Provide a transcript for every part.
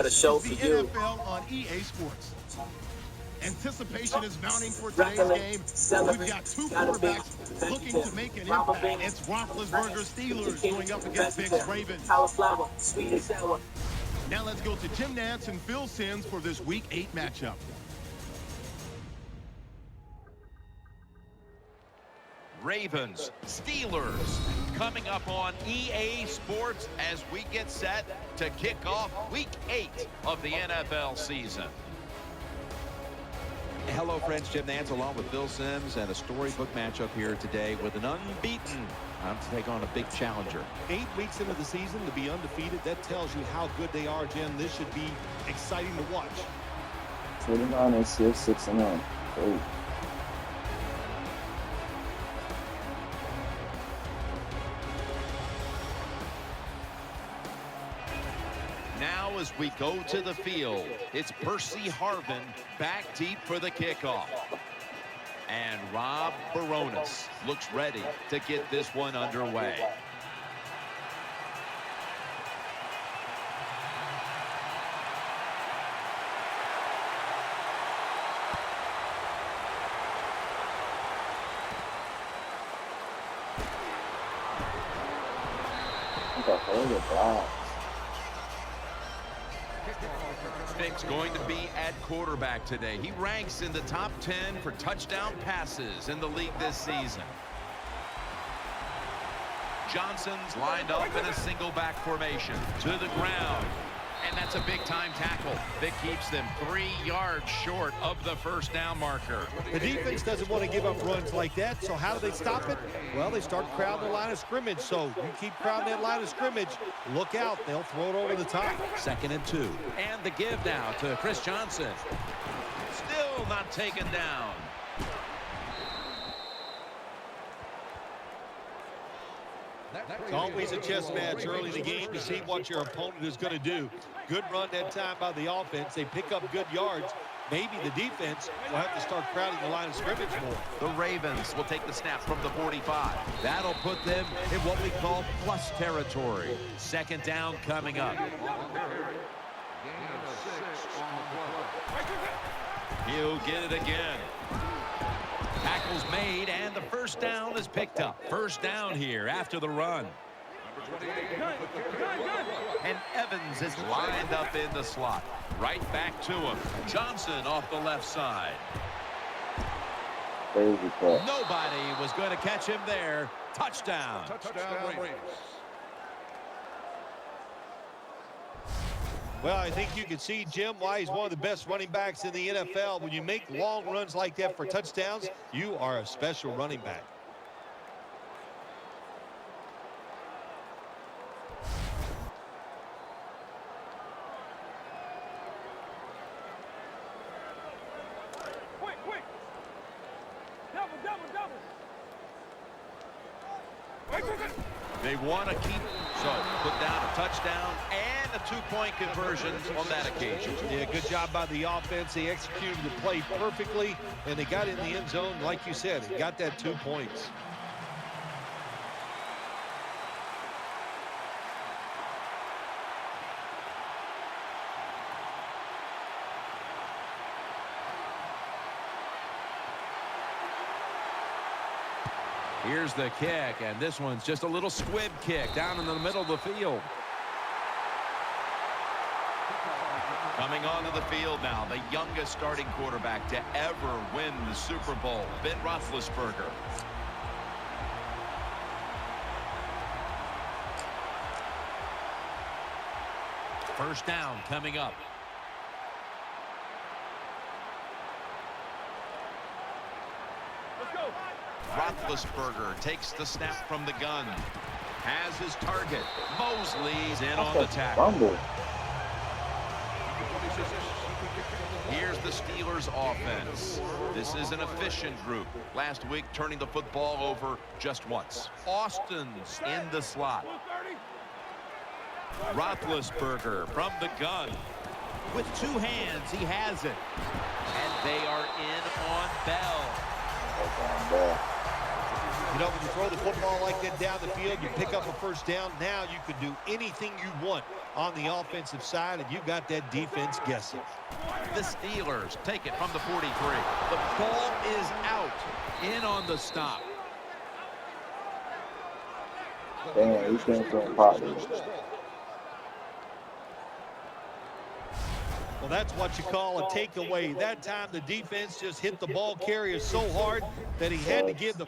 A show the for you. NFL on EA Sports. Anticipation is mounting for today's game. We've got two quarterbacks looking to make an impact. It's Roethlisberger Steelers going up against Vic's Ravens. Cauliflower, sweet and sour. Now let's go to Jim Nantz and Phil Simms for this Week 8 matchup. Ravens, Steelers, coming up on EA Sports as we get set to kick off Week 8 of the NFL season. Hello, friends. Jim Nantz along with Phil Simms, and a storybook matchup here today with an unbeaten to take on a big challenger. 8 weeks into the season to be undefeated, that tells you how good they are, Jim. This should be exciting to watch. 49 and 6 and 9. Great. Now as we go to the field, it's Percy Harvin back deep for the kickoff. And Rob Baronis looks ready to get this one underway. Vic's going to be at quarterback today. He ranks in the top 10 for touchdown passes in the league this season. Johnson's lined up in a single back formation to the ground. And that's a big-time tackle. Vic keeps them 3 yards short of the first down marker. The defense doesn't want to give up runs like that, so how do they stop it? Well, they start crowding the line of scrimmage, so you keep crowding that line of scrimmage, look out, they'll throw it over the top. 2nd and 2. And the give now to Chris Johnson. Still not taken down. It's always a chess match early in the game to see what your opponent is going to do. Good run that time by the offense. They pick up good yards. Maybe the defense will have to start crowding the line of scrimmage more. The Ravens will take the snap from the 45. That'll put them in what we call plus territory. 2nd down coming up. He'll get it again. Tackle's made, and the first down is picked up. First down here after the run. And Evans is lined up in the slot. Right back to him. Johnson off the left side. Nobody was going to catch him there. Touchdown. Touchdown. Well, I think you can see, Jim, why he's one of the best running backs in the NFL. When you make long runs like that for touchdowns, you are a special running back. Quick. Double. They want to keep, so put down a touchdown and a 2-point conversion on that occasion. Yeah, good job by the offense. They executed the play perfectly, and they got in the end zone, like you said. They got that 2 points. Here's the kick, and this one's just a little squib kick down in the middle of the field. Coming onto the field now, the youngest starting quarterback to ever win the Super Bowl, Ben Roethlisberger. First down coming up. Roethlisberger takes the snap from the gun. Has his target. Mosley's in on the tackle. Here's the Steelers offense. This is an efficient group. Last week turning the football over just once. Austin's in the slot. Roethlisberger from the gun. With 2 hands, he has it. And they are in on Bell. You know, when you throw the football like that down the field, you pick up a first down. Now you can do anything you want on the offensive side, and you got that defense guessing. The Steelers take it from the 43. The ball is out. In on the stop. Damn, he came from Potter. Well, that's what you call a takeaway. That time the defense just hit the ball carrier so hard that he had to give the...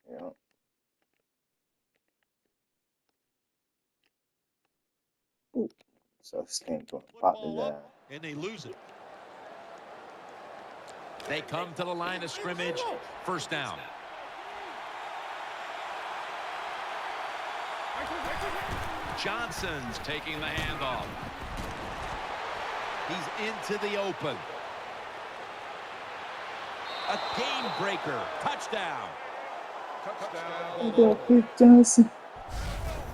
Yeah. Ooh. So this came from Potter down. And they lose it. They come to the line of scrimmage. First down. Johnson's taking the handoff. He's into the open. A game breaker. Touchdown. Johnson.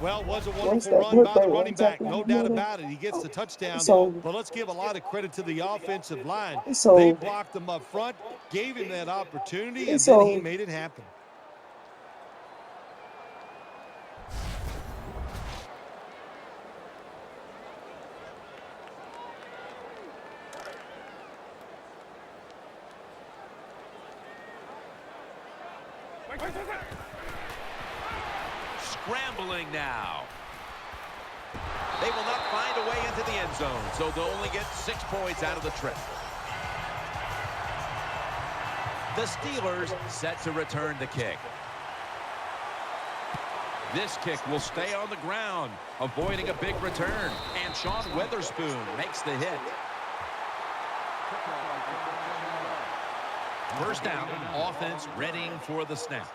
Well, it was a wonderful run by the running back. No doubt about it. He gets the touchdown. But let's give a lot of credit to the offensive line. They blocked him up front, gave him that opportunity, and then he made it happen. Scrambling now. They will not find a way into the end zone, so they'll only get 6 points out of the trip. The Steelers set to return the kick. This kick will stay on the ground, avoiding a big return. And Sean Weatherspoon makes the hit. First down, offense readying for the snap.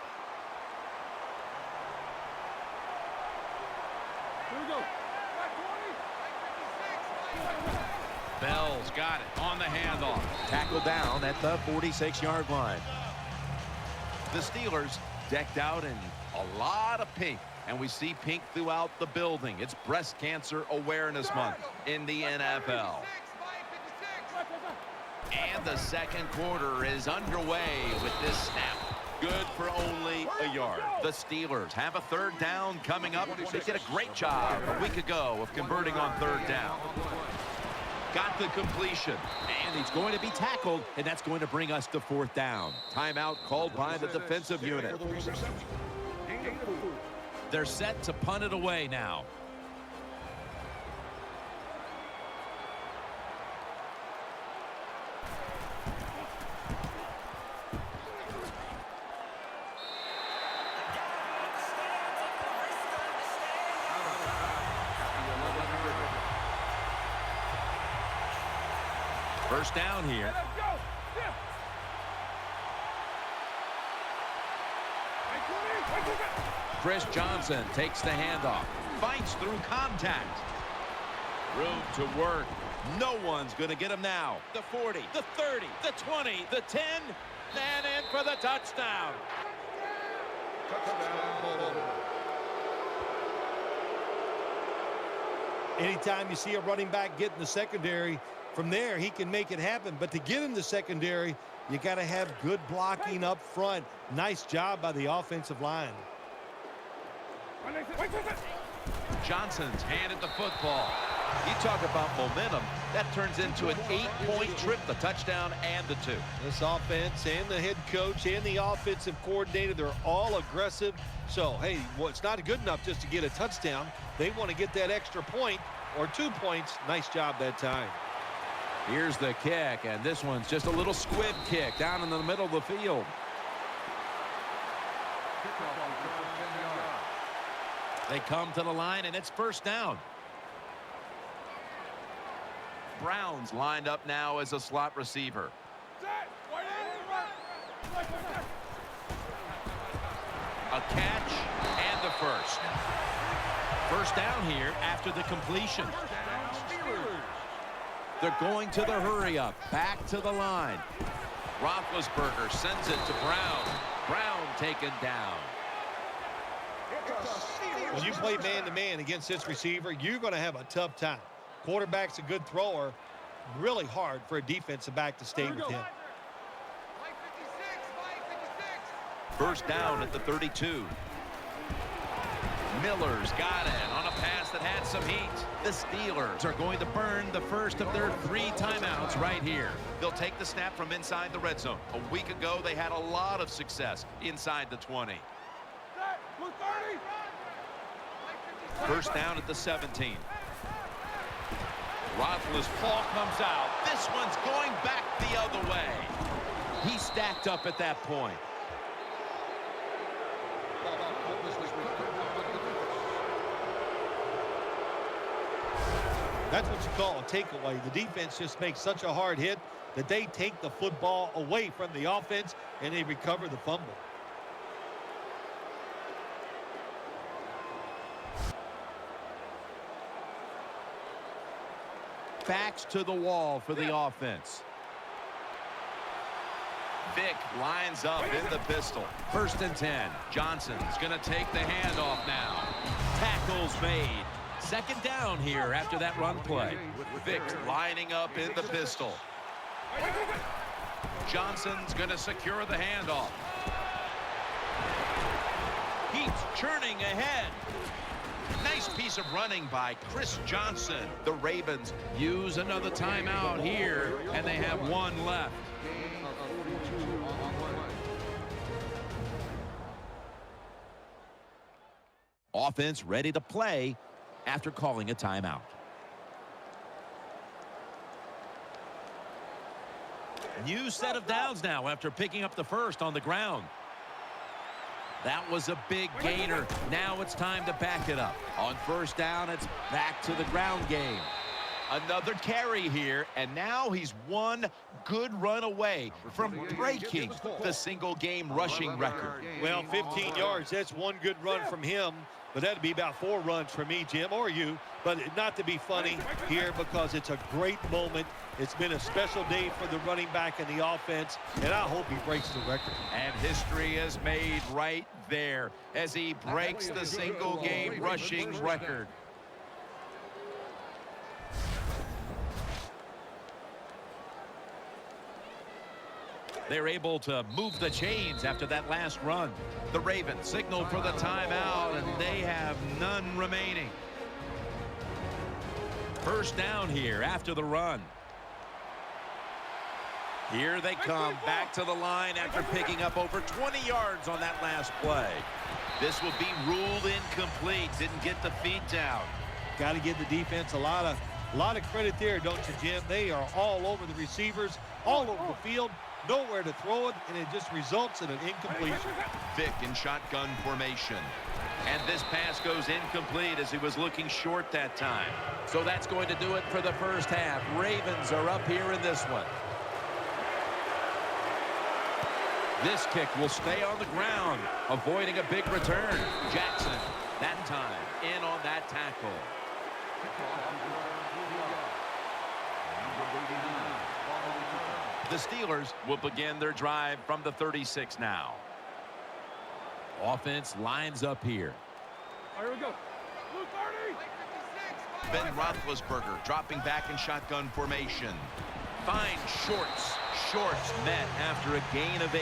Bell's got it on the handoff. Tackle down at the 46-yard line. The Steelers decked out in a lot of pink, and we see pink throughout the building. It's Breast Cancer Awareness Month in the NFL. And the second quarter is underway with this snap. Good for only a yard. The Steelers have a third down coming up. They did a great job a week ago of converting on third down. Got the completion, and he's going to be tackled, and that's going to bring us to fourth down. Timeout called by the defensive unit. They're set to punt it away now. First down here. Chris Johnson takes the handoff. Fights through contact. Room to work. No one's going to get him now. The 40, the 30, the 20, the 10, and in for the touchdown. Anytime you see a running back get in the secondary, from there he can make it happen. But to get in the secondary, you got to have good blocking up front. Nice job by the offensive line. Johnson's handed the football. You talk about momentum. That turns into an 8-point trip, the touchdown and the 2. This offense and the head coach and the offensive coordinator, they're all aggressive. So, hey, well, it's not good enough just to get a touchdown. They want to get that extra point or 2 points. Nice job that time. Here's the kick, and this one's just a little squib kick down in the middle of the field. They come to the line, and it's first down. Brown's lined up now as a slot receiver. A catch and the first. First down here after the completion. They're going to the hurry-up. Back to the line. Roethlisberger sends it to Brown. Brown taken down. When you play man-to-man against this receiver, you're going to have a tough time. Quarterback's a good thrower. Really hard for a defensive back to stay with him. First down at the 32. Miller's got it on a pass that had some heat. The Steelers are going to burn the first of their 3 timeouts right here. They'll take the snap from inside the red zone. A week ago, they had a lot of success inside the 20. First down at the 17. Roethlisberger's ball comes out. This one's going back the other way. He stacked up at that point. That's what you call a takeaway. The defense just makes such a hard hit that they take the football away from the offense and they recover the fumble. Backs to the wall for the offense. Vick lines up in the pistol. First and 10. Johnson's going to take the handoff now. Tackles made. Second down here after that run play. Vick lining up in the pistol. Johnson's going to secure the handoff. He's churning ahead. Nice piece of running by Chris Johnson. The Ravens use another timeout here, and they have 1 left. Offense ready to play after calling a timeout. New set of downs now after picking up the first on the ground. That was a big gainer. Now it's time to back it up. On first down, it's back to the ground game. Another carry here, and now he's 1 good run away from breaking the single-game rushing record. Well, 15 yards, that's 1 good run from him, but that'd be about 4 runs for me, Jim, or you. But not to be funny here because it's a great moment. It's been a special day for the running back and the offense, and I hope he breaks the record. And history is made right there as he breaks the single-game rushing record. They're able to move the chains after that last run. The Ravens signal for the timeout, and they have none remaining. First down here after the run. Here they come back to the line after picking up over 20 yards on that last play. This will be ruled incomplete. Didn't get the feet down. Got to give the defense a lot of credit there, don't you, Jim? They are all over the receivers, all over the field, nowhere to throw it, and it just results in an incompletion. Vick in shotgun formation. And this pass goes incomplete as he was looking short that time. So that's going to do it for the first half. Ravens are up here in this one. This kick will stay on the ground, avoiding a big return. Jackson, that time, in on that tackle. The Steelers will begin their drive from the 36 now. Offense lines up here. Here we go. Ben Roethlisberger dropping back in shotgun formation. Finds Shorts. Shorts met after a gain of 8.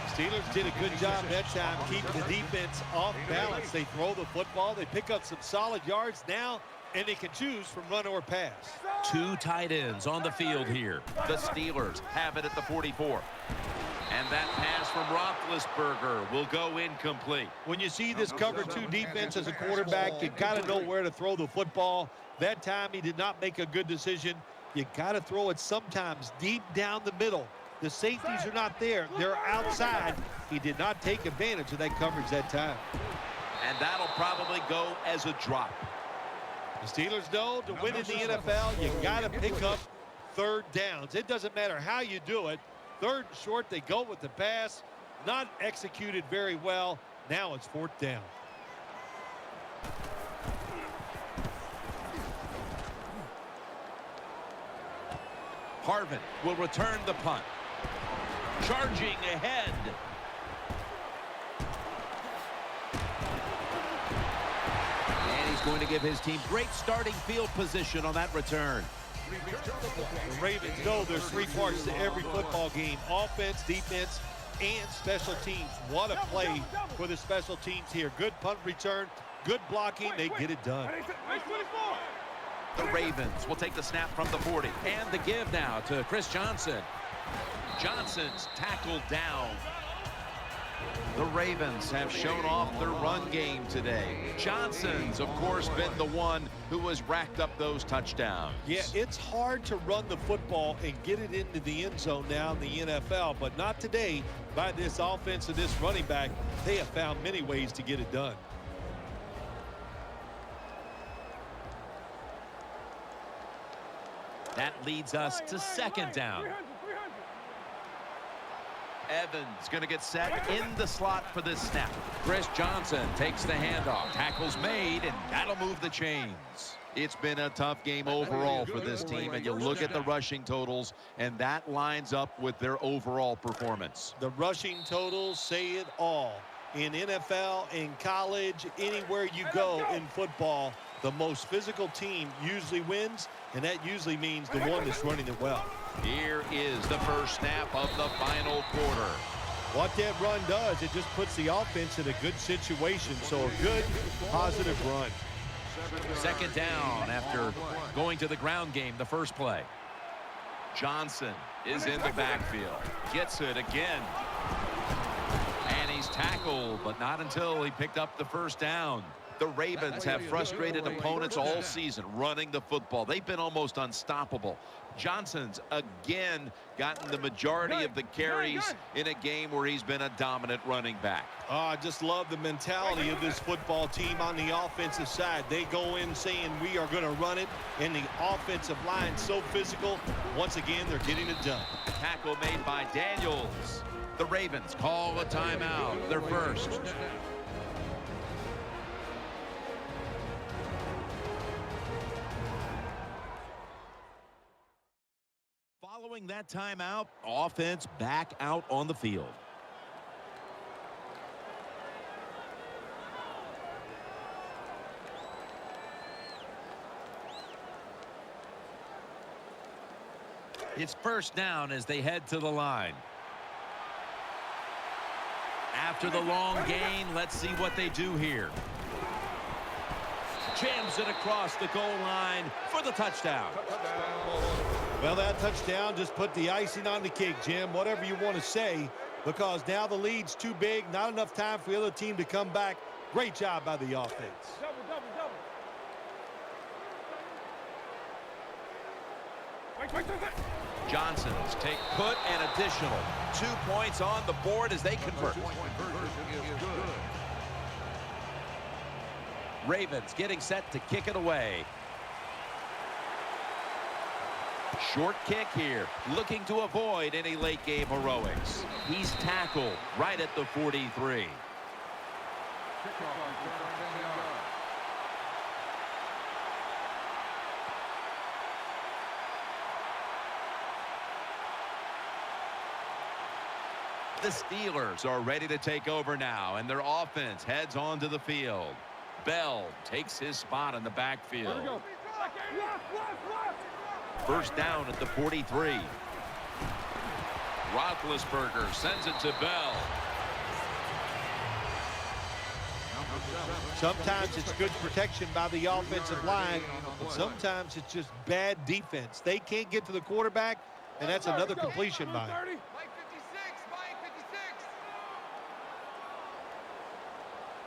Steelers did a good job that time keeping the defense off balance. They throw the football. They pick up some solid yards now, and they can choose from run or pass. 2 tight ends on the field here. The Steelers have it at the 44. And that pass from Roethlisberger will go incomplete. When you see this cover 2 defense as a quarterback, you got to know where to throw the football. That time he did not make a good decision. You got to throw it sometimes deep down the middle. The safeties are not there. They're outside. He did not take advantage of that coverage that time. And that'll probably go as a drop. The Steelers know to win in the NFL, you got to pick up 3rd downs. It doesn't matter how you do it. 3rd and short, they go with the pass. Not executed very well. Now it's 4th down. Harvin will return the punt. Charging ahead. And he's going to give his team great starting field position on that return. The Ravens know there's 3 parts to every football game: offense, defense, and special teams. What a play for the special teams here. Good punt return, good blocking. They get it done. The Ravens will take the snap from the 40. And the give now to Chris Johnson. Johnson's tackled down. The Ravens have shown off their run game today. Johnson's, of course, been the one who has racked up those touchdowns. Yeah, it's hard to run the football and get it into the end zone now in the NFL, but not today. By this offense and this running back, they have found many ways to get it done. That leads us to second down. Evans going to get set in the slot for this snap. Chris Johnson takes the handoff. Tackle's made, and that'll move the chains. It's been a tough game overall for this team, and you look at the rushing totals, and that lines up with their overall performance. The rushing totals say it all. In NFL, in college, anywhere you go in football, the most physical team usually wins, and that usually means the one that's running it well. Here is the first snap of the final quarter. What that run does, it just puts the offense in a good situation, so a good, positive run. Second down after going to the ground game the first play. Johnson is in the backfield. Gets it again. And he's tackled, but not until he picked up the first down. The Ravens have frustrated opponents all season running the football. They've been almost unstoppable. Johnson's again gotten the majority of the carries in a game where he's been a dominant running back. Oh, I just love the mentality of this football team on the offensive side. They go in saying we are going to run it, and the offensive line so physical. Once again, they're getting it done. Tackle made by Daniels. The Ravens call a timeout, their first. Following that timeout, offense back out on the field. It's first down as they head to the line. After the long gain, let's see what they do here. Jams it across the goal line for the touchdown. Well, that touchdown just put the icing on the cake, Jim, whatever you want to say, because now the lead's too big, not enough time for the other team to come back. Great job by the offense. Johnson's take put and additional. 2 points on the board as they convert. Ravens getting set to kick it away. Short kick here, looking to avoid any late game heroics. He's tackled right at the 43. The Steelers are ready to take over now, and their offense heads onto the field. Bell takes his spot in the backfield. First down at the 43. Roethlisberger sends it to Bell. Sometimes it's good protection by the offensive line, but sometimes it's just bad defense. They can't get to the quarterback, and that's another completion by him.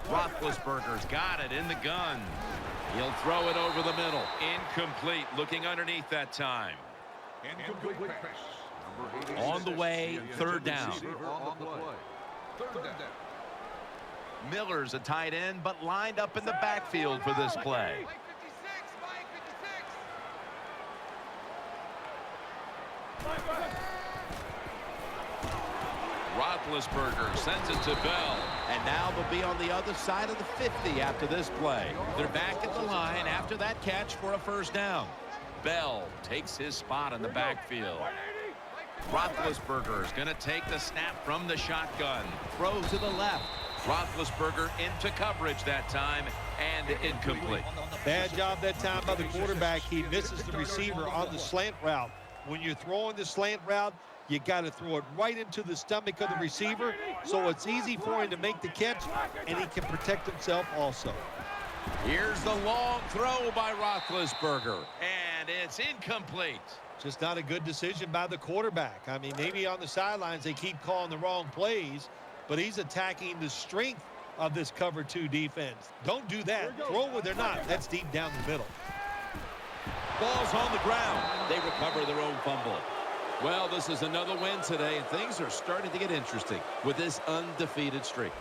Roethlisberger's got it in the gun. He'll throw it over the middle. Incomplete. Looking underneath that time. On the way, third down. Miller's a tight end, but lined up in the backfield for this play. Roethlisberger sends it to Bell. And now they'll be on the other side of the 50 after this play. They're back at the line after that catch for a first down. Bell takes his spot in the backfield. Roethlisberger is going to take the snap from the shotgun. Throw to the left. Roethlisberger into coverage that time and incomplete. Bad job that time by the quarterback. He misses the receiver on the slant route. When you're throwing the slant route, You got to throw it right into the stomach of the receiver so it's easy for him to make the catch, and he can protect himself also. Here's the long throw by Roethlisberger, and it's incomplete. Just not a good decision by the quarterback. I mean, maybe on the sidelines they keep calling the wrong plays, but he's attacking the strength of this cover 2 defense. Don't do that. Throw it where they're not. That's deep down the middle. Ball's on the ground. They recover their own fumble. Well, this is another win today, and things are starting to get interesting with this undefeated streak.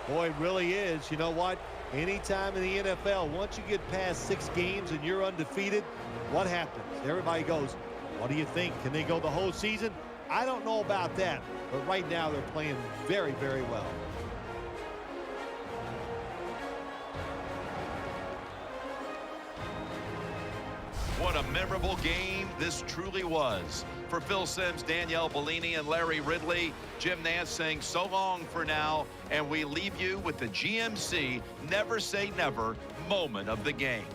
Boy, it really is. You know what? Anytime in the NFL, once you get past 6 games and you're undefeated, what happens? Everybody goes, what do you think? Can they go the whole season? I don't know about that, but right now they're playing very, very well. What a memorable game this truly was. For Phil Simms, Danielle Bellini, and Larry Ridley, Jim Nantz saying so long for now, and we leave you with the GMC Never Say Never moment of the game.